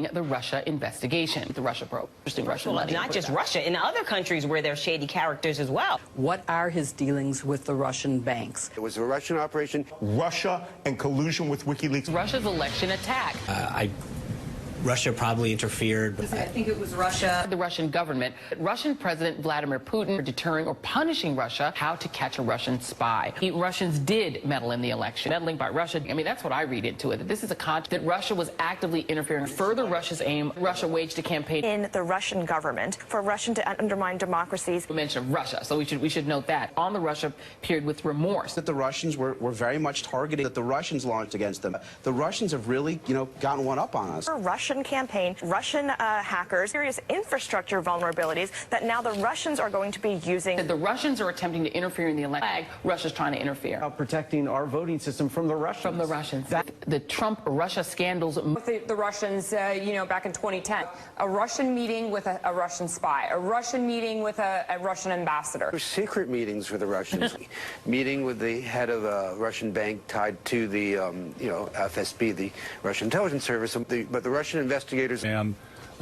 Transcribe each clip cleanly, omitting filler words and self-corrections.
the Russia investigation, the Russia probe. Interesting Russian money. Not just Russia, in other countries where there are shady characters as well. What are his dealings with the Russian banks? It was a Russian operation. Russia and collusion with WikiLeaks. Russia's election attack. Russia probably interfered. I think it was Russia. The Russian government, Russian President Vladimir Putin, for deterring or punishing Russia, how to catch a Russian spy. The Russians did meddle in the election. Meddling by Russia, I mean, that's what I read into it. That this is a that Russia was actively interfering. Further Russia's aim, Russia waged a campaign in the Russian government for Russia to undermine democracies. We mentioned Russia, so we should note that. On the Russia period with remorse. That the Russians were very much targeted, that the Russians launched against them. The Russians have really, gotten one up on us. Russian campaign, Russian hackers, serious infrastructure vulnerabilities that now the Russians are going to be using. The Russians are attempting to interfere in the election. Russia's trying to interfere. Protecting our voting system from the Russians. From the Russians. The Trump-Russia scandals. The Russians, back in 2010, a Russian meeting with a Russian spy, a Russian meeting with a Russian ambassador. Secret meetings with the Russians. Meeting with the head of a Russian bank tied to the, FSB, the Russian intelligence service, but the Russian investigators And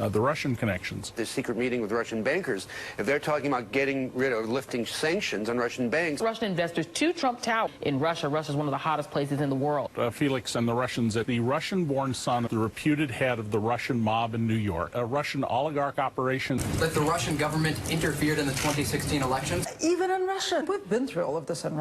the Russian connections. The secret meeting with Russian bankers, if they're talking about getting rid of lifting sanctions on Russian banks. Russian investors to Trump Tower in Russia. Russia's one of the hottest places in the world. Felix and the Russians, the Russian-born son of the reputed head of the Russian mob in New York, a Russian oligarch operation. That the Russian government interfered in the 2016 elections. Even in Russia. We've been through all of this in Russia.